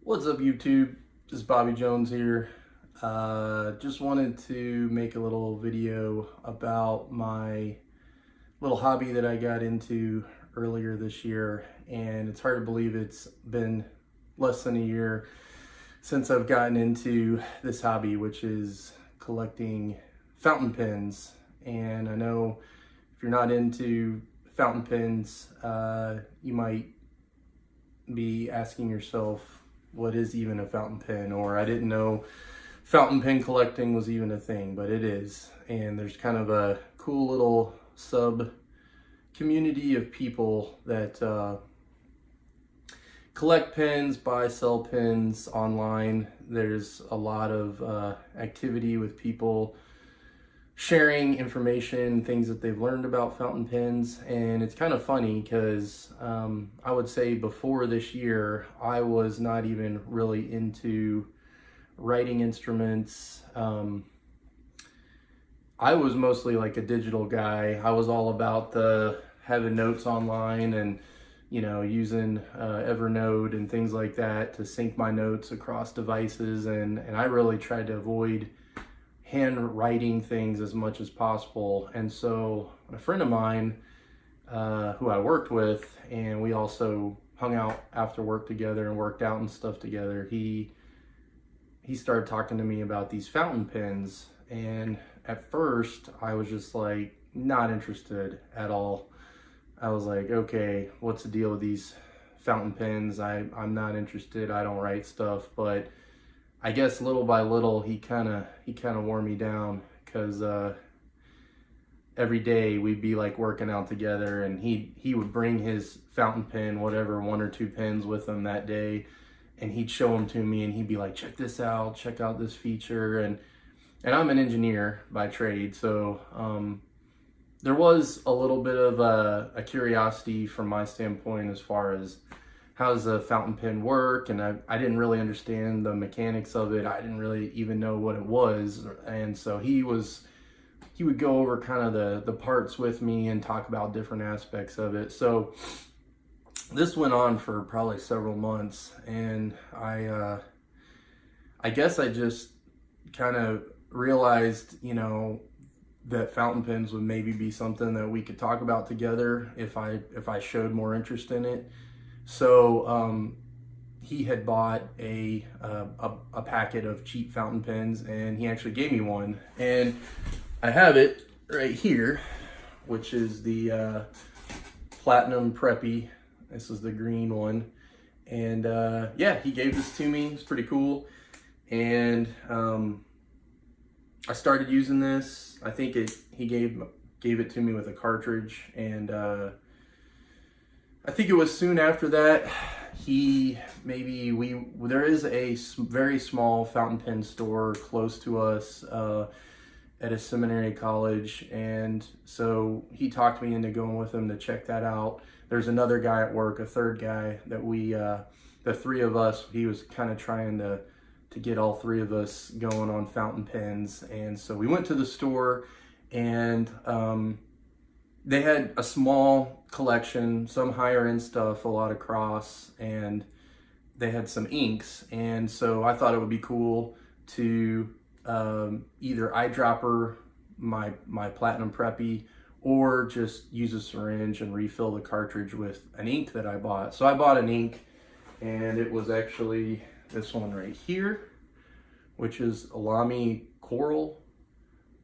What's up, YouTube? This is Bobby Jones here. Just wanted to make a little video about my little hobby that I got into earlier this year, and it's hard to believe it's been less than a year since I've gotten into this hobby, which is collecting fountain pens. And I know if you're not into fountain pens, you might be asking yourself, what is even a fountain pen? Or I didn't know fountain pen collecting was even a thing, but it is. And there's kind of a cool little sub community of people that collect pens, buy, sell pens online. There's a lot of activity with people sharing information, things that they've learned about fountain pens. And it's kind of funny because I would say before this year, I was not even really into writing instruments. I was mostly like a digital guy. I was all about having notes online and, you know, using Evernote and things like that to sync my notes across devices. And I really tried to avoid handwriting things as much as possible. And so a friend of mine who I worked with, and we also hung out after work together and worked out and stuff together, he started talking to me about these fountain pens. And at first I was just like not interested at all. I was like, okay, what's the deal with these fountain pens? I'm not interested. I don't write stuff. But I guess little by little, he kind of wore me down, because every day we'd be like working out together, and he would bring his fountain pen, whatever, 1 or 2 pens with him that day, and he'd show them to me, and he'd be like, check this out, check out this feature. And I'm an engineer by trade, so there was a little bit of a curiosity from my standpoint as far as how does a fountain pen work, and I didn't really understand the mechanics of it. I didn't really even know what it was. And so he would go over kind of the parts with me and talk about different aspects of it. So this went on for probably several months, and I guess I just kind of realized, you know, that fountain pens would maybe be something that we could talk about together if I showed more interest in it. So he had bought a packet of cheap fountain pens, and he actually gave me one, and I have it right here, which is the Platinum Preppy. This is the green one, and yeah, he gave this to me. It's pretty cool, and I started using this. I think he gave it to me with a cartridge, and I think it was soon after that there is a very small fountain pen store close to us at a seminary college, and so he talked me into going with him to check that out. There's another guy at work, a third guy, that the three of us, he was kind of trying to get all three of us going on fountain pens. And so we went to the store, and they had a small collection, some higher end stuff, a lot of cross, and they had some inks. And so I thought it would be cool to either eyedropper my Platinum Preppy, or just use a syringe and refill the cartridge with an ink that I bought. So I bought an ink, and it was actually this one right here, which is Alami Coral,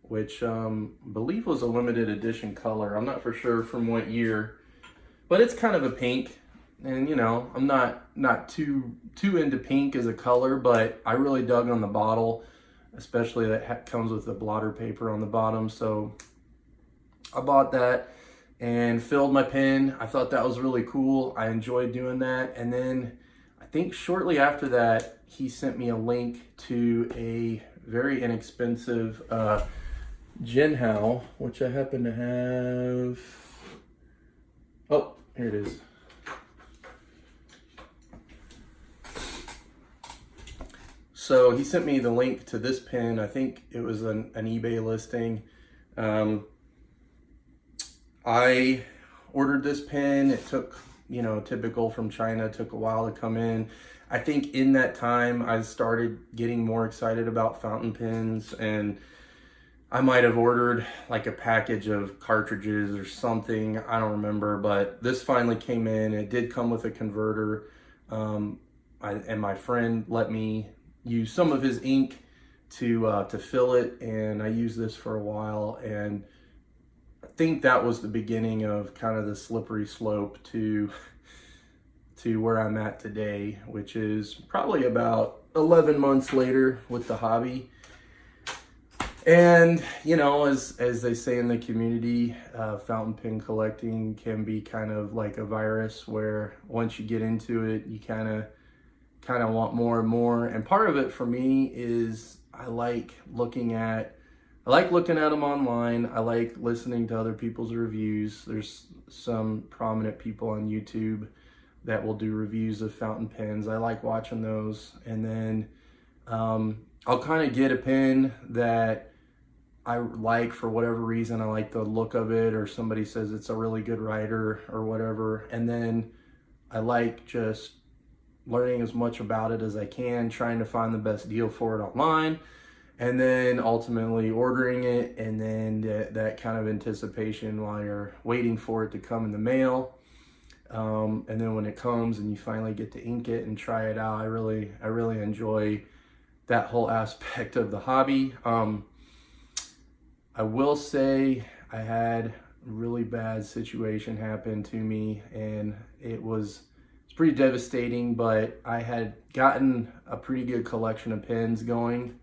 which I believe was a limited edition color. I'm not for sure from what year, but it's kind of a pink. And you know, I'm not too into pink as a color, but I really dug on the bottle, especially that comes with the blotter paper on the bottom. So I bought that and filled my pen. I thought that was really cool. I enjoyed doing that. And then I think shortly after that, he sent me a link to a very inexpensive Jinhao, which I happen to have. Oh, here it is. So he sent me the link to this pen. I think it was an eBay listing. I ordered this pen. It took you know, typical from China, took a while to come in. I think in that time I started getting more excited about fountain pens, and I might have ordered like a package of cartridges or something, I don't remember, but this finally came in. It did come with a converter, and my friend let me use some of his ink to fill it, and I used this for a while, and I think that was the beginning of kind of the slippery slope to where I'm at today, which is probably about 11 months later with the hobby. And, you know, as they say in the community, fountain pen collecting can be kind of like a virus, where once you get into it, you kind of want more and more. And part of it for me is I like looking at them online. I like listening to other people's reviews. There's some prominent people on YouTube that will do reviews of fountain pens. I like watching those. And then I'll kind of get a pen that I like for whatever reason. I like the look of it, or somebody says it's a really good writer or whatever. And then I like just learning as much about it as I can, trying to find the best deal for it online, and then ultimately ordering it. And then that kind of anticipation while you're waiting for it to come in the mail. And then when it comes and you finally get to ink it and try it out, I really enjoy that whole aspect of the hobby. I will say I had a really bad situation happen to me, and it's pretty devastating, but I had gotten a pretty good collection of pens going,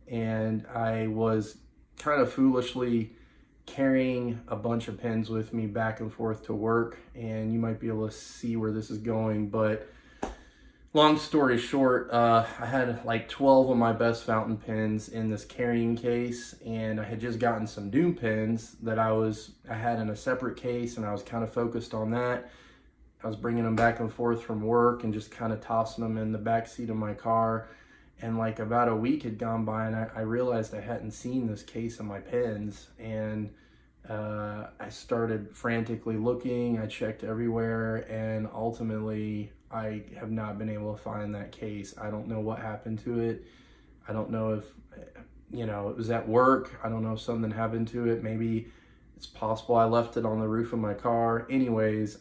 and I was kind of foolishly carrying a bunch of pens with me back and forth to work, and you might be able to see where this is going, but long story short, I had like 12 of my best fountain pens in this carrying case, and I had just gotten some Doom pens that I had in a separate case, and I was kind of focused on that. I was bringing them back and forth from work and just kind of tossing them in the back seat of my car. And like about a week had gone by, and I realized I hadn't seen this case of my pens, and I started frantically looking. I checked everywhere, and ultimately I have not been able to find that case. I don't know what happened to it. I don't know if, you know, it was at work. I don't know if something happened to it. Maybe it's possible I left it on the roof of my car. Anyways,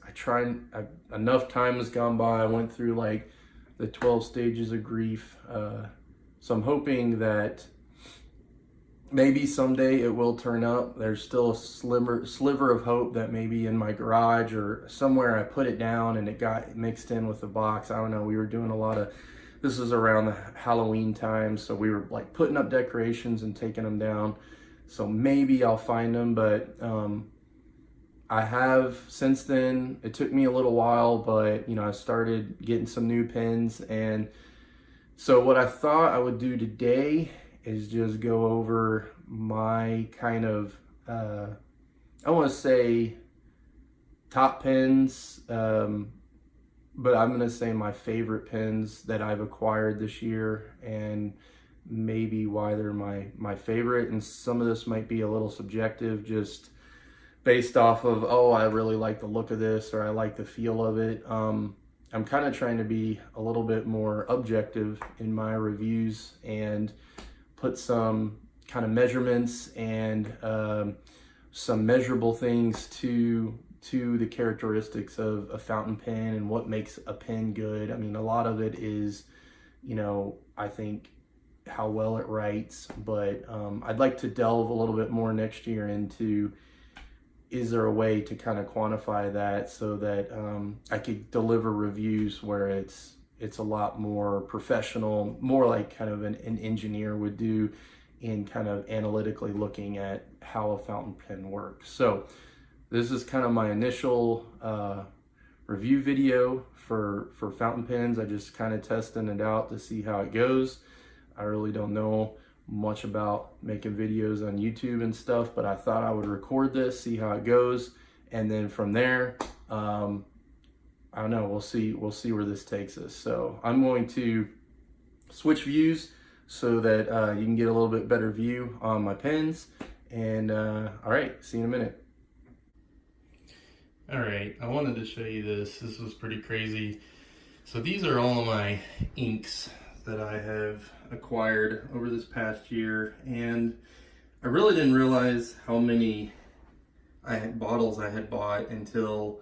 enough time has gone by. I went through like the 12 stages of grief. So I'm hoping that maybe someday it will turn up. There's still a sliver of hope that maybe in my garage or somewhere I put it down and it got mixed in with the box. I don't know. We were doing this was around the Halloween time, so we were like putting up decorations and taking them down. So maybe I'll find them, but I have since then. It took me a little while, but you know, I started getting some new pens. And so what I thought I would do today is just go over my kind of, I want to say top pens, but I'm going to say my favorite pens that I've acquired this year, and maybe why they're my favorite. And some of this might be a little subjective, just based off of, oh, I really like the look of this, or I like the feel of it. I'm kind of trying to be a little bit more objective in my reviews and put some kind of measurements and some measurable things to the characteristics of a fountain pen and what makes a pen good. I mean, a lot of it is, you know, I think how well it writes, but I'd like to delve a little bit more next year into, is there a way to kind of quantify that so that I could deliver reviews where it's a lot more professional, more like kind of an engineer would do in kind of analytically looking at how a fountain pen works. So this is kind of my initial review video for fountain pens. I just kind of testing it out to see how it goes. I really don't know much about making videos on YouTube and stuff, but I thought I would record this, see how it goes, and then from there, I don't know, we'll see where this takes us. So I'm going to switch views so that you can get a little bit better view on my pens. And all right, see you in a minute. All right, I wanted to show you this. This was pretty crazy. So these are all of my inks that I have acquired over this past year, and I really didn't realize how many bottles I had bought until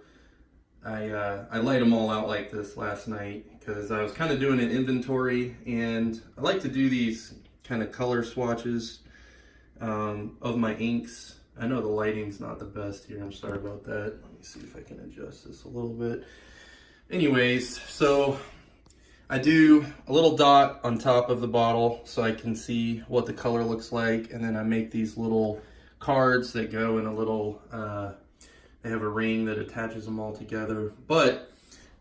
I laid them all out like this last night, because I was kind of doing an inventory, and I like to do these kind of color swatches of my inks. I know the lighting's not the best here, I'm sorry about that. Let me see if I can adjust this a little bit. Anyways, so I do a little dot on top of the bottle so I can see what the color looks like, and then I make these little cards that go in a little, they have a ring that attaches them all together. But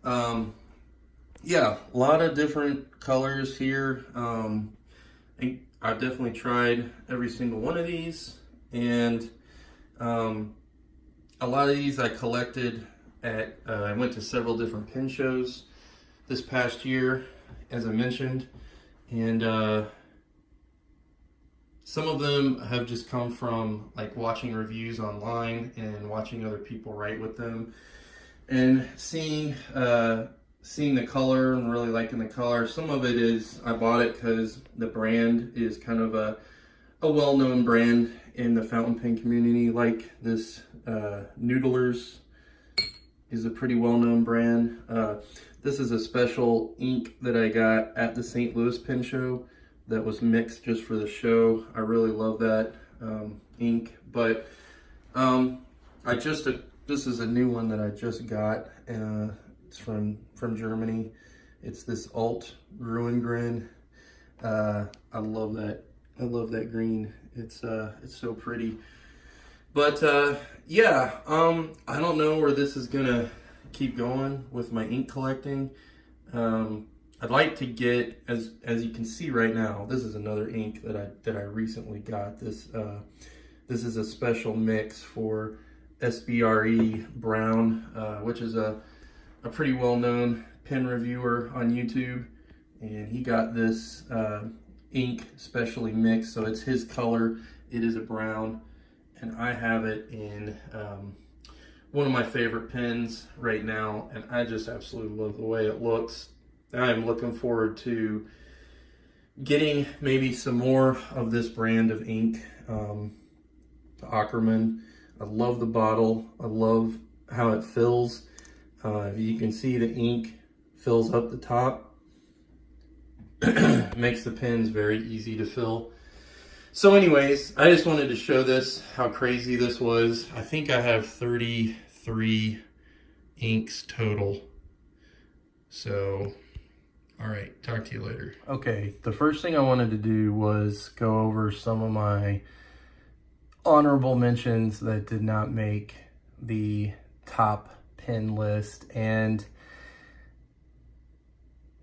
yeah, a lot of different colors here. I've definitely tried every single one of these, and a lot of these I collected at, I went to several different pen shows this past year, as I mentioned, and some of them have just come from like watching reviews online and watching other people write with them, and seeing the color and really liking the color. Some of it is I bought it because the brand is kind of a well-known brand in the fountain pen community. Like this Noodlers is a pretty well-known brand. This is a special ink that I got at the St. Louis Pen Show that was mixed just for the show. I really love that ink. But this is a new one that I just got. It's from Germany. It's this Alt Ruhengrin. I love that. I love that green. It's so pretty. But yeah, I don't know where this is gonna keep going with my ink collecting. I'd like to get, as you can see right now, this is another ink that I recently got. This is a special mix for SBRE Brown, which is a pretty well-known pen reviewer on YouTube, and he got this ink specially mixed, so it's his color. It is a brown, and I have it in one of my favorite pens right now, and I just absolutely love the way it looks. I'm looking forward to getting maybe some more of this brand of ink, the Ackerman. I love the bottle. I love how it fills. You can see the ink fills up the top. Makes the pens very easy to fill. So anyways, I just wanted to show this, how crazy this was. I think I have 33 inks total. So, all right, talk to you later. Okay, the first thing I wanted to do was go over some of my honorable mentions that did not make the top pen list. And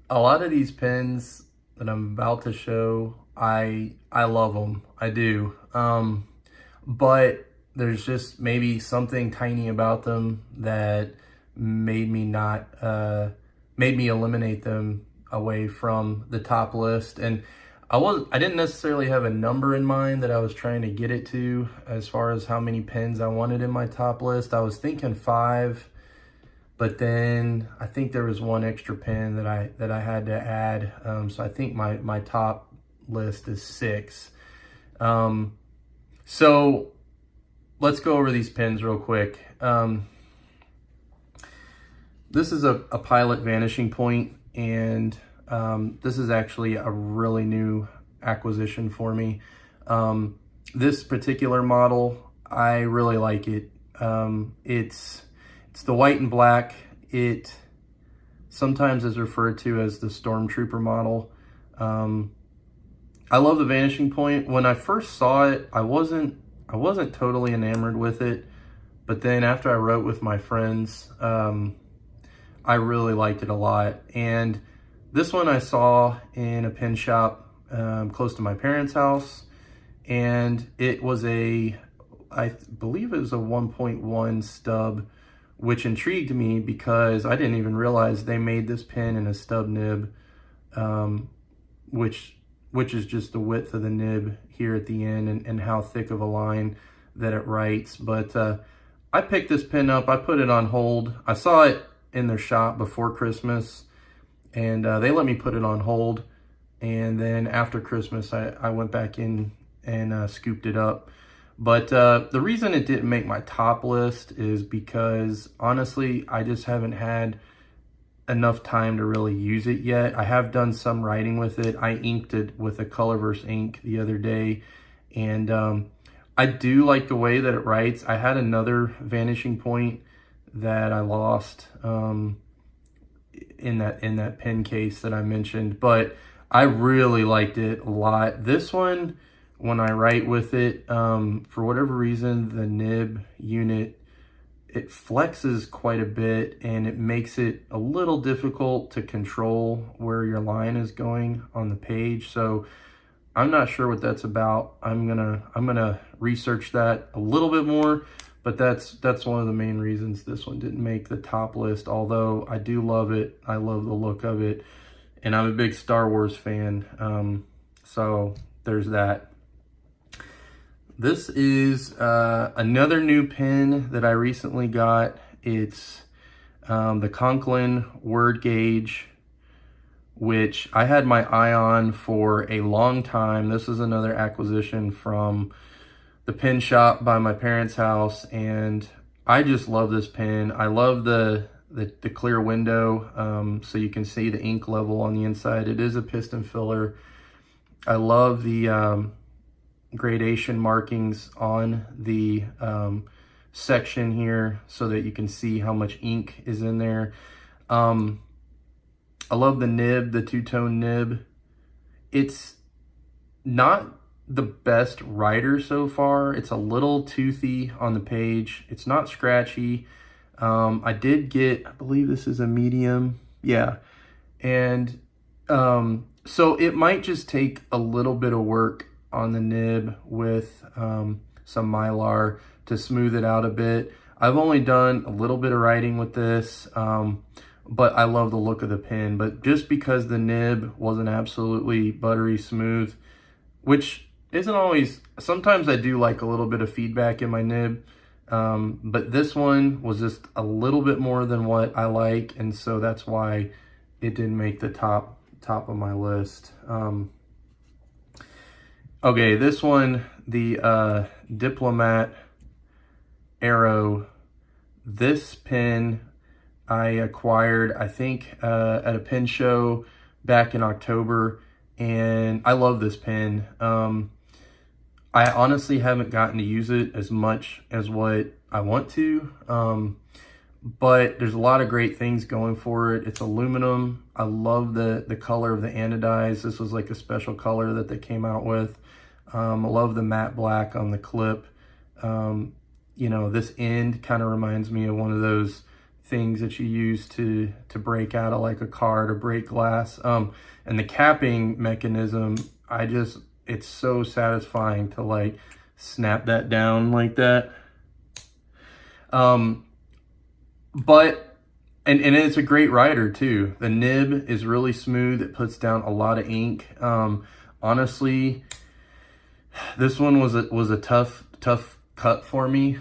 a lot of these pens that I'm about to show, I love them. I do. But there's just maybe something tiny about them that made me eliminate them away from the top list. And I didn't necessarily have a number in mind that I was trying to get it to as far as how many pens I wanted in my top list. I was thinking 5, but then I think there was one extra pen that I had to add. So I think my top list is 6. So let's go over these pens real quick. This is a Pilot Vanishing Point, and this is actually a really new acquisition for me. This particular model, I really like it. It's the white and black. It sometimes is referred to as the Stormtrooper model. I love the Vanishing Point. When I first saw it, I wasn't totally enamored with it, but then after I wrote with my friends, I really liked it a lot. And this one I saw in a pen shop close to my parents' house, and it was I believe it was a 1.1 stub, which intrigued me because I didn't even realize they made this pen in a stub nib, which is just the width of the nib here at the end, and how thick of a line that it writes. But I picked this pen up, I put it on hold. I saw it in their shop before Christmas, and they let me put it on hold. And then after Christmas, I went back in and scooped it up. But the reason it didn't make my top list is because, honestly, I just haven't had enough time to really use it yet. I have done some writing with it. I inked it with a Colorverse ink the other day, and I do like the way that it writes. I had another Vanishing point that I lost in that pen case that I mentioned, but I really liked it a lot. This one, when I write with it, for whatever reason, the nib unit, it flexes quite a bit, and it makes it a little difficult to control where your line is going on the page. So I'm not sure what that's about. I'm gonna research that a little bit more, but that's one of the main reasons this one didn't make the top list, although I do love it. I love the look of it, and I'm a big Star Wars fan, so there's that. This is another new pen that I recently got. It's the Conklin word gauge, which I had my eye on for a long time. This is another acquisition from the pen shop by my parents' house, and I just love this pen. I love the clear window, so you can see the ink level on the inside. It is a piston filler. I love the gradation markings on the section here so that you can see how much ink is in there. I love the nib, the two-tone nib. It's not the best writer so far. It's a little toothy on the page. It's not scratchy. I did get, I believe this is a medium. Yeah. And so it might just take a little bit of work on the nib with some Mylar to smooth it out a bit. I've only done a little bit of writing with this, but I love the look of the pen. But just because the nib wasn't absolutely buttery smooth, which isn't always, sometimes I do like a little bit of feedback in my nib, but this one was just a little bit more than what I like, and so that's why it didn't make the top of my list. Okay, this one, the Diplomat Arrow. This pen I acquired, I think, at a pen show back in October, and I love this pen. I honestly haven't gotten to use it as much as what I want to, but there's a lot of great things going for it. It's aluminum. I love the color of the anodize. This was like a special color that they came out with. I love the matte black on the clip. You know, this end kind of reminds me of one of those things that you use to break out of like a car, to break glass. And the capping mechanism, it's so satisfying to like snap that down like that. But it's a great writer too. The nib is really smooth. It puts down a lot of ink. Honestly, this one was a tough cut for me.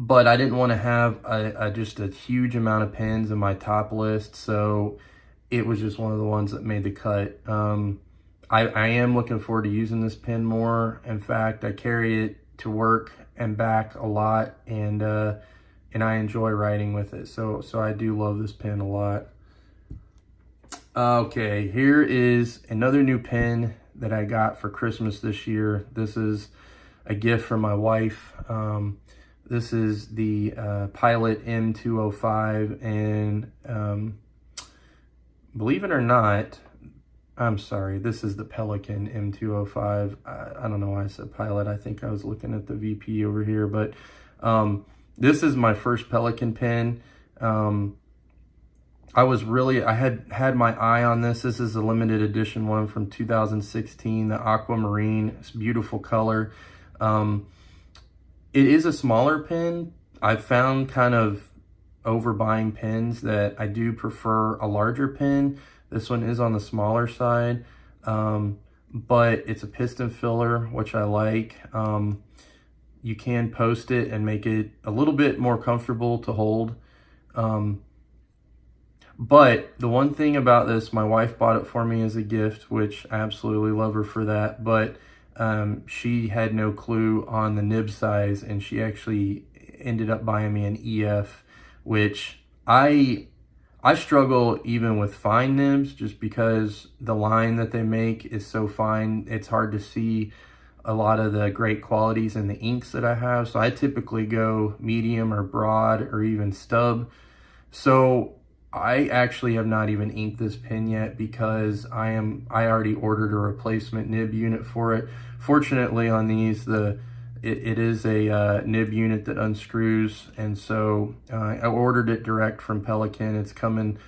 But I didn't want to have just a huge amount of pens in my top list, so it was just one of the ones that made the cut. I am looking forward to using this pen more. In fact, I carry it to work and back a lot, and I enjoy writing with it. So I do love this pen a lot. Okay, here is another new pen that I got for Christmas this year. This is a gift from my wife. This is the Pilot M205, and believe it or not, I'm sorry, this is the Pelican M205. I don't know why I said Pilot. I think I was looking at the VP over here, but this is my first Pelican pen. I had my eye on this. This is a limited edition one from 2016, the Aquamarine. It's a beautiful color. It is a smaller pen. I've found kind of overbuying pens that I do prefer a larger pen. This one is on the smaller side, but it's a piston filler, which I like. you can post it and make it a little bit more comfortable to hold. But the one thing about this, my wife bought it for me as a gift, which I absolutely love her for that. But she had no clue on the nib size, and she actually ended up buying me an EF, which I struggle even with fine nibs just because the line that they make is so fine. It's hard to see a lot of the great qualities in the inks that I have. So I typically go medium or broad or even stub. So I actually have not even inked this pen yet because I already ordered a replacement nib unit for it. Fortunately on these, it is a nib unit that unscrews, and so I ordered it direct from Pelican. It's coming,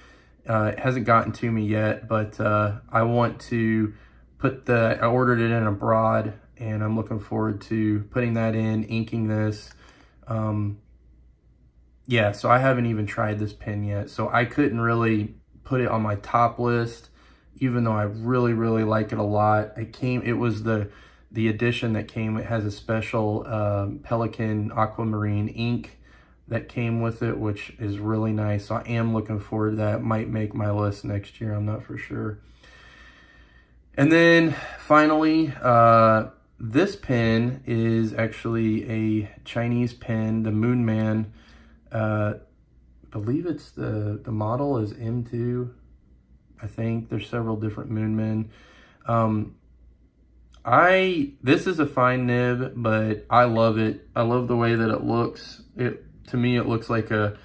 it hasn't gotten to me yet, but I want to I ordered it in a broad, and I'm looking forward to putting that in, inking this. Yeah, so I haven't even tried this pen yet, so I couldn't really put it on my top list, even though I really, really like it a lot. It was the edition that came. It has a special Pelican aquamarine ink that came with it, which is really nice. So I am looking forward to that. Might make my list next year, I'm not for sure. And then finally, this pen is actually a Chinese pen, the Moonman. I believe it's the model is M2. I think there's several different Moonmen. This is a fine nib, but I love it. I love the way that it looks. To me, it looks like a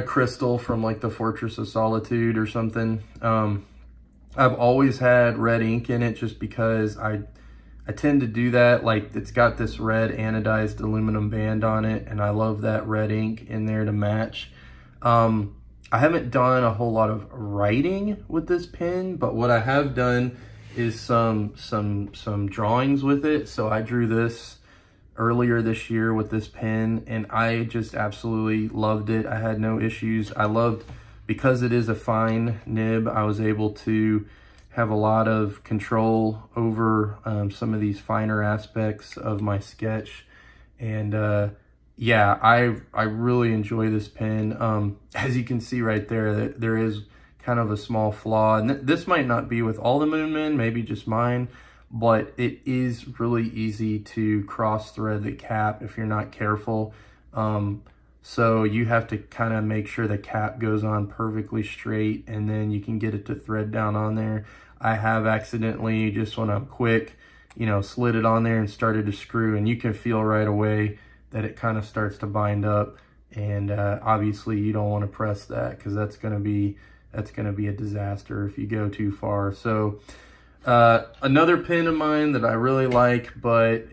crystal from like the Fortress of Solitude or something. I've always had red ink in it just because I tend to do that. Like, it's got this red anodized aluminum band on it, and I love that red ink in there to match. I haven't done a whole lot of writing with this pen, but what I have done is some drawings with it. So I drew this earlier this year with this pen, and I just absolutely loved it. I had no issues. Because it is a fine nib, I was able to have a lot of control over some of these finer aspects of my sketch. And yeah, I really enjoy this pen. As you can see right there, there is kind of a small flaw, and this might not be with all the Moonmen, maybe just mine, but it is really easy to cross thread the cap if you're not careful. So you have to kind of make sure the cap goes on perfectly straight, and then you can get it to thread down on there. I have accidentally, just when I'm quick, slid it on there and started to screw, and you can feel right away that it kind of starts to bind up. And obviously you don't want to press that, because that's going to be a disaster if you go too far. So another pen of mine that I really like, but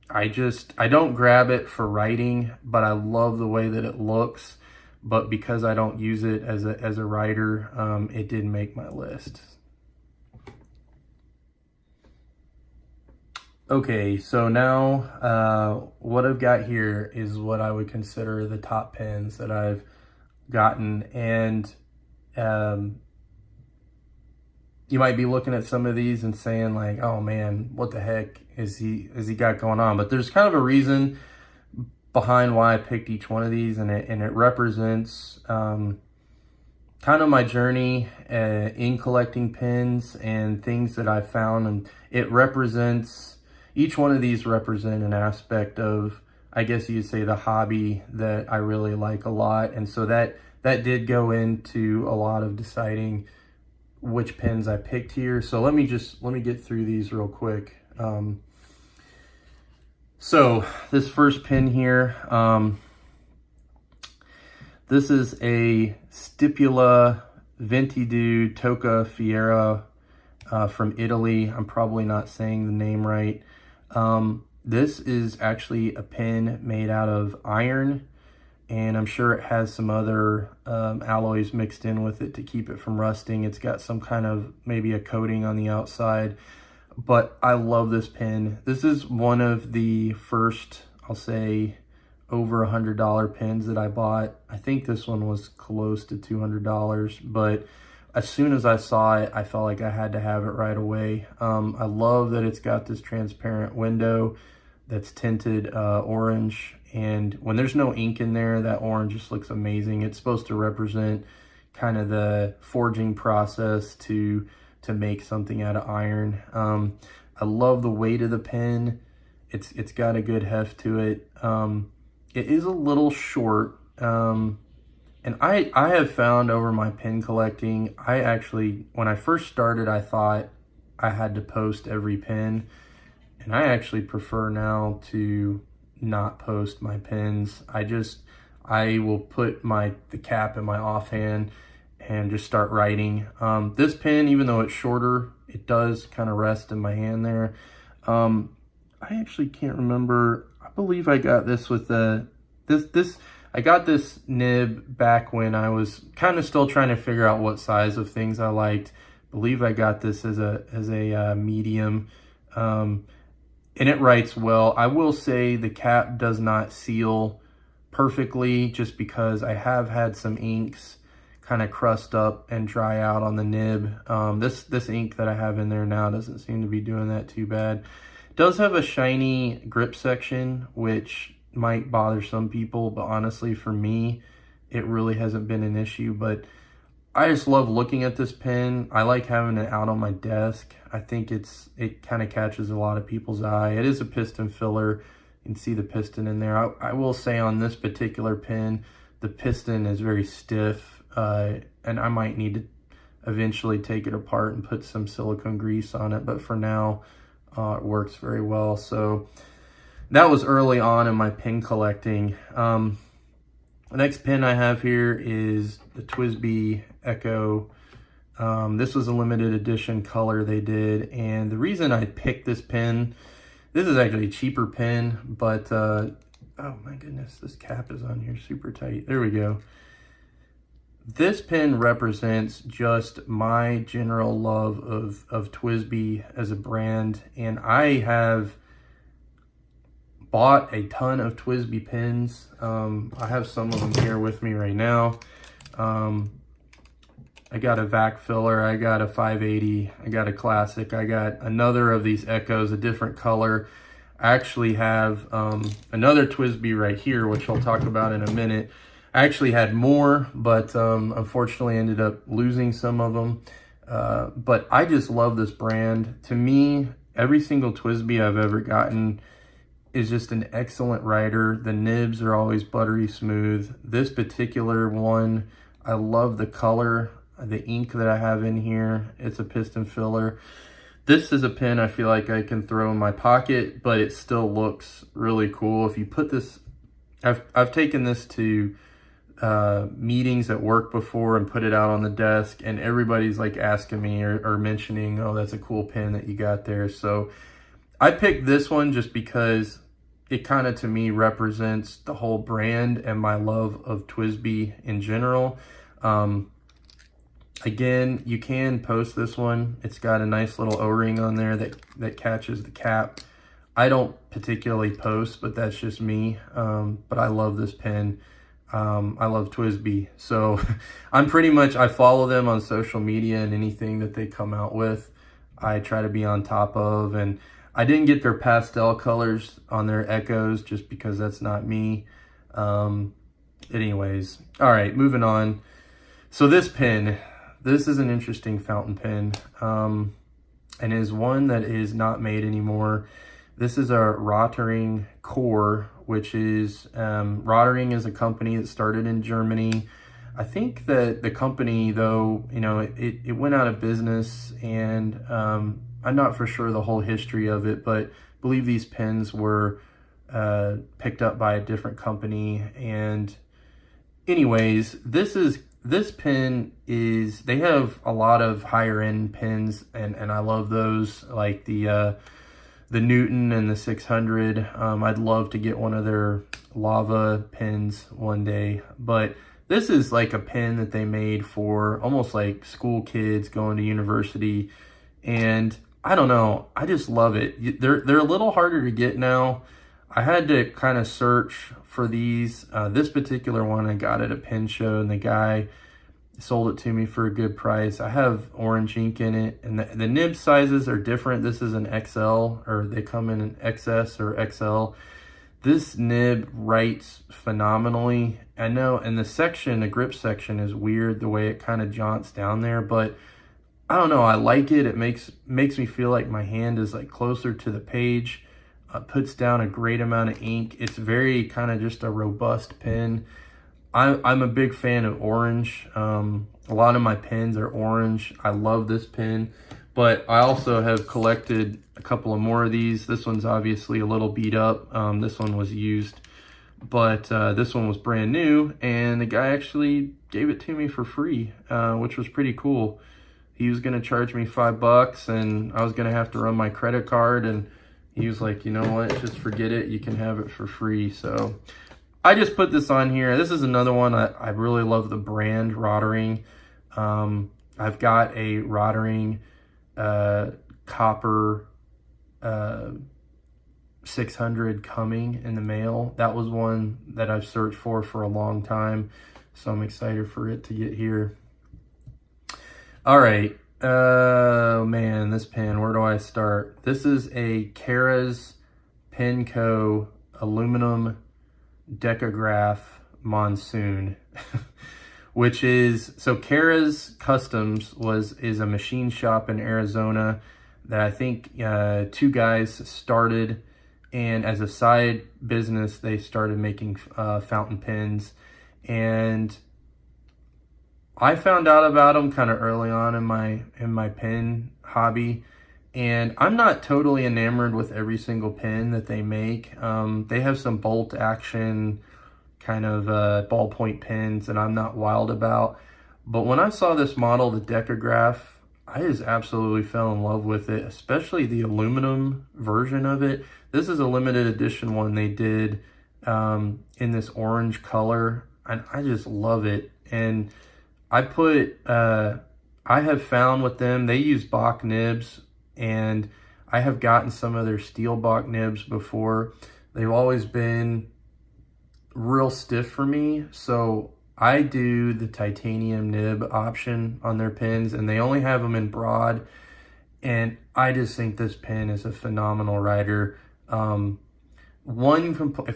I don't grab it for writing, but I love the way that it looks. But because I don't use it as a writer, it didn't make my list. Okay, so now what I've got here is what I would consider the top pens that I've gotten. And you might be looking at some of these and saying like, oh man, what the heck is he got going on? But there's kind of a reason behind why I picked each one of these, and it represents kind of my journey in collecting pens and things that I found. And it represents, each one of these represent an aspect of, I guess you'd say, the hobby that I really like a lot. And so that did go into a lot of deciding which pens I picked here. So let me get through these real quick. So this first pen here, this is a Stipula Odertoka Fiera from Italy. I'm probably not saying the name right. This is actually a pen made out of iron, and I'm sure it has some other alloys mixed in with it to keep it from rusting. It's got some kind of, maybe a coating on the outside, but I love this pen. This is one of the first, I'll say, over $100 pens that I bought. I think this one was close to $200, but as soon as I saw it, I felt like I had to have it right away. I love that it's got this transparent window. that's tinted orange. And when there's no ink in there, that orange just looks amazing. It's supposed to represent kind of the forging process to make something out of iron. I love the weight of the pen. It's got a good heft to it. It is a little short. And I have found over my pen collecting, when I first started, I thought I had to post every pen. And I actually prefer now to not post my pens. I will put the cap in my offhand and just start writing. This pen, even though it's shorter, it does kind of rest in my hand there. I actually can't remember. I believe I got this with I got this nib back when I was kind of still trying to figure out what size of things I liked. I believe I got this as a medium. And it writes well. I will say the cap does not seal perfectly, just because I have had some inks kind of crust up and dry out on the nib. This ink that I have in there now doesn't seem to be doing that too bad. It does have a shiny grip section, which might bother some people, but honestly for me, it really hasn't been an issue. But I just love looking at this pen. I like having it out on my desk. I think it kind of catches a lot of people's eye. It is a piston filler. You can see the piston in there. I will say on this particular pen, the piston is very stiff, and I might need to eventually take it apart and put some silicone grease on it. But for now, it works very well. So that was early on in my pen collecting. The next pen I have here is the Twizz B Echo. This was a limited edition color they did, and the reason I picked this pen, this is actually a cheaper pen, but oh my goodness, this cap is on here super tight. There we go. This pen represents just my general love of Twizz B as a brand, and I have bought a ton of Twizz B pens. I have some of them here with me right now. I got a vac filler, I got a 580, I got a classic, I got another of these Echoes, a different color. I actually have another Twizz B right here, which I'll talk about in a minute. I actually had more, but unfortunately ended up losing some of them. But I just love this brand. To me, every single Twizz B I've ever gotten is just an excellent writer. The nibs are always buttery smooth. This particular one, I love the color, the ink that I have in here. It's a piston filler. This is a pen I feel like I can throw in my pocket, but it still looks really cool. If you put this, I've taken this to meetings at work before and put it out on the desk, and everybody's like asking me or mentioning, oh, that's a cool pen that you got there. So I picked this one just because it kind of, to me, represents the whole brand and my love of Twizz B in general. Again, you can post this one. It's got a nice little O-ring on there that catches the cap. I don't particularly post, but that's just me. But I love this pen. I love Twizz B. So I follow them on social media, and anything that they come out with, I try to be on top of. And I didn't get their pastel colors on their Echoes just because that's not me. Anyways, all right, moving on. So this pen, this is an interesting fountain pen, and is one that is not made anymore. This is a Rottering core, which is, Rottering is a company that started in Germany. I think that the company, though, you know, it went out of business, and I'm not for sure the whole history of it, but I believe these pens were picked up by a different company. And anyways, this pen is, they have a lot of higher end pens, and I love those, like the Newton and the 600. I'd love to get one of their lava pens one day, but this is like a pen that they made for almost like school kids going to university. And I don't know, I just love it. They're a little harder to get now. I had to kind of search for these. This particular one I got at a pen show, and the guy sold it to me for a good price. I have orange ink in it, and the nib sizes are different. This is an XL, or they come in an XS or XL. This nib writes phenomenally. I know in the section, the grip section is weird the way it kind of jaunts down there, but I don't know, I like it. It makes me feel like my hand is like closer to the page. Puts down a great amount of ink. It's very kind of just a robust pen. I'm a big fan of orange. A lot of my pens are orange. I love this pen, but I also have collected a couple of more of these. This one's obviously a little beat up. This one was used, but this one was brand new, and the guy actually gave it to me for free, which was pretty cool. He was gonna charge me $5, and I was gonna have to run my credit card, and he was like, you know what, just forget it. You can have it for free. So I just put this on here. This is another one. I really love the brand Rottering. I've got a Rottering copper 600 coming in the mail. That was one that I've searched for a long time. So I'm excited for it to get here. All right. Oh man, this pen, where do I start? This is a Kara's Penco aluminum decograph monsoon, which is, so Kara's Customs is a machine shop in Arizona that I think two guys started, and as a side business they started making fountain pens. And I found out about them kind of early on in my pen hobby, and I'm not totally enamored with every single pen that they make. They have some bolt action kind of ballpoint pens that I'm not wild about, but when I saw this model, the Decograph, I just absolutely fell in love with it, especially the aluminum version of it. This is a limited edition one they did in this orange color, and I just love it. And I have found with them, they use Bach nibs, and I have gotten some of their steel Bach nibs before. They've always been real stiff for me, so I do the titanium nib option on their pens, and they only have them in broad, and I just think this pen is a phenomenal writer. If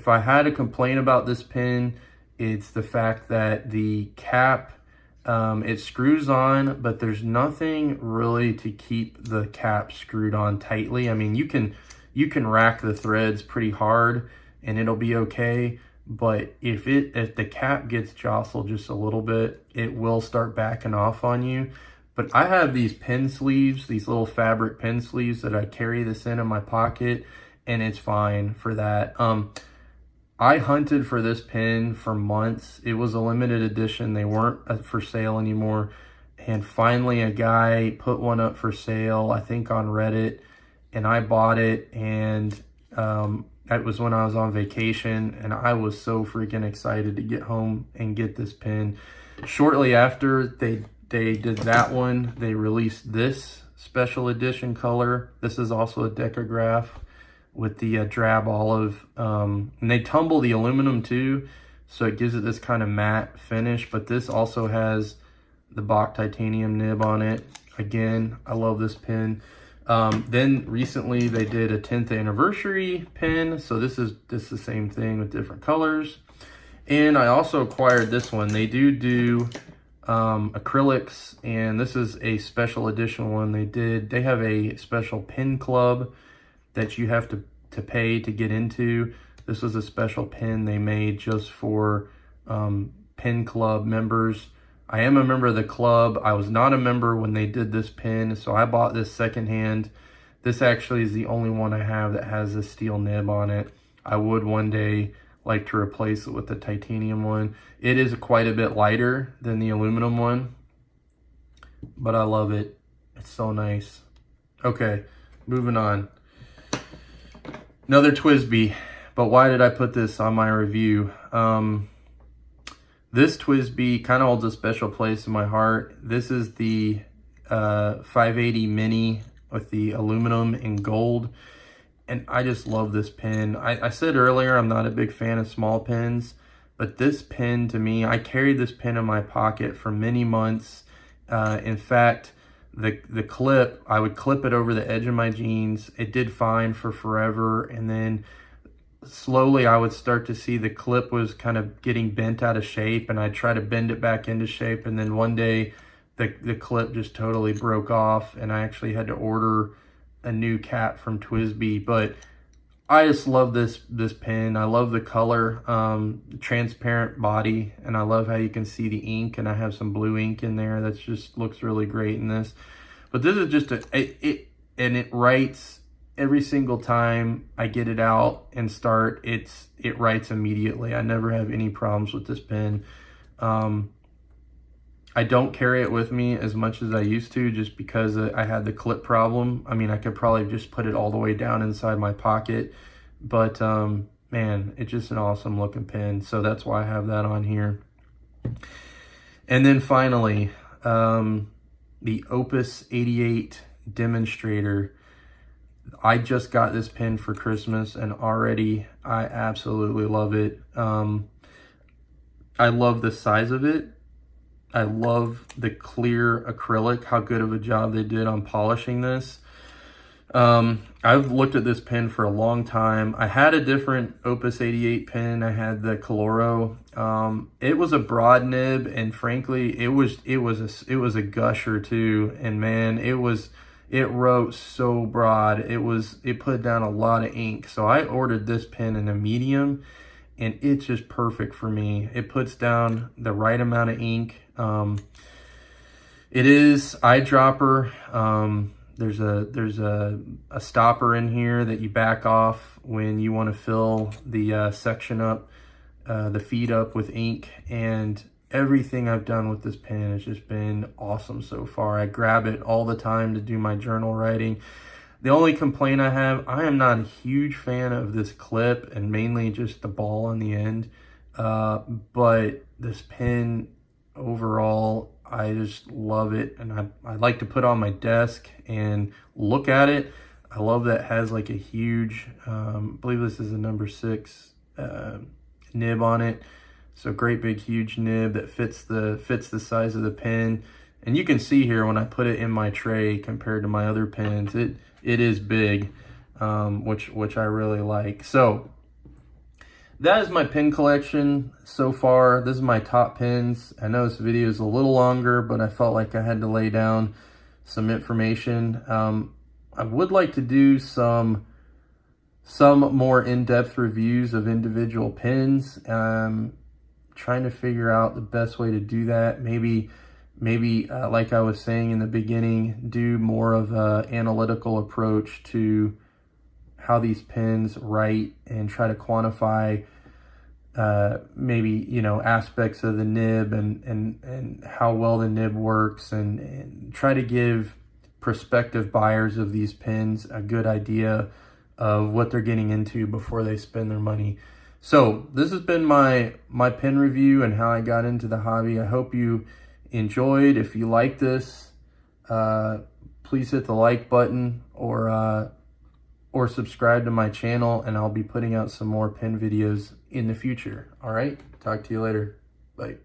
I had a complaint about this pen, it's the fact that the cap, it screws on, but there's nothing really to keep the cap screwed on tightly. I mean, you can rack the threads pretty hard and it'll be okay, but if the cap gets jostled just a little bit, it will start backing off on you. But I have these pen sleeves, these little fabric pen sleeves that I carry this in my pocket, and it's fine for that. I hunted for this pen for months. It was a limited edition. They weren't for sale anymore. And finally a guy put one up for sale, I think on Reddit, and I bought it. And that was when I was on vacation, and I was so freaking excited to get home and get this pen. Shortly after they did that one, they released this special edition color. This is also a Decograph with the drab olive, and they tumble the aluminum too, so it gives it this kind of matte finish. But this also has the Bach titanium nib on it. Again, I love this pen. Then recently they did a 10th anniversary pen, so this is the same thing with different colors. And I also acquired this one. They do acrylics, and this is a special edition one they did. They have a special pen club that you have to pay to get into. This was a special pen they made just for pen club members. I am a member of the club. I was not a member when they did this pen, so I bought this secondhand. This actually is the only one I have that has a steel nib on it. I would one day like to replace it with the titanium one. It is quite a bit lighter than the aluminum one, but I love it. It's so nice. Okay, moving on. Another Twizz B, but why did I put this on my review? This Twizz B kind of holds a special place in my heart. This is the 580 Mini with the aluminum and gold, and I just love this pen. I said earlier I'm not a big fan of small pens, But this pin, to me, I carried this pin in my pocket for many months. In fact, the clip, I would clip it over the edge of my jeans. It did fine for forever, and then slowly I would start to see the clip was kind of getting bent out of shape, and I'd try to bend it back into shape, and then one day the clip just totally broke off, and I actually had to order a new cap from Twizz B. But I just love this pen. I love the color, transparent body, and I love how you can see the ink, and I have some blue ink in there that just looks really great in this. But this is just and it writes every single time I get it out and start, it writes immediately. I never have any problems with this pen. I don't carry it with me as much as I used to, just because I had the clip problem. I mean, I could probably just put it all the way down inside my pocket, but man, it's just an awesome looking pen. So that's why I have that on here. And then finally, the Opus 88 Demonstrator. I just got this pen for Christmas, and already I absolutely love it. I love the size of it. I love the clear acrylic, how good of a job they did on polishing this. I've looked at this pen for a long time. I had a different Opus 88 pen. I had the Coloro. It was a broad nib, and frankly, it was a gusher too. And man, it wrote so broad. It put down a lot of ink. So I ordered this pen in a medium, and it's just perfect for me. It puts down the right amount of ink. It is eyedropper. There's a stopper in here that you back off when you want to fill the section up, the feed up with ink. And everything I've done with this pen has just been awesome so far. I grab it all the time to do my journal writing. The only complaint I have, I am not a huge fan of this clip, and mainly just the ball on the end. But this pen overall, I just love it, and I like to put on my desk and look at it. I love that it has like a huge, I believe this is a number 6 nib on it. So great big huge nib that fits the size of the pen. And you can see here when I put it in my tray compared to my other pens, it is big, which I really like. So that is my pen collection so far. This is my top pens. I know this video is a little longer, but I felt like I had to lay down some information. I would like to do some more in-depth reviews of individual pens. Trying to figure out the best way to do that. Maybe like I was saying in the beginning, do more of an analytical approach to how these pens write, and try to quantify maybe, you know, aspects of the nib and how well the nib works, and try to give prospective buyers of these pens a good idea of what they're getting into before they spend their money. So this has been my pen review and how I got into the hobby. I hope you enjoyed. If you like this, please hit the like button, or subscribe to my channel, and I'll be putting out some more pen videos in the future. All right, talk to you later. Bye.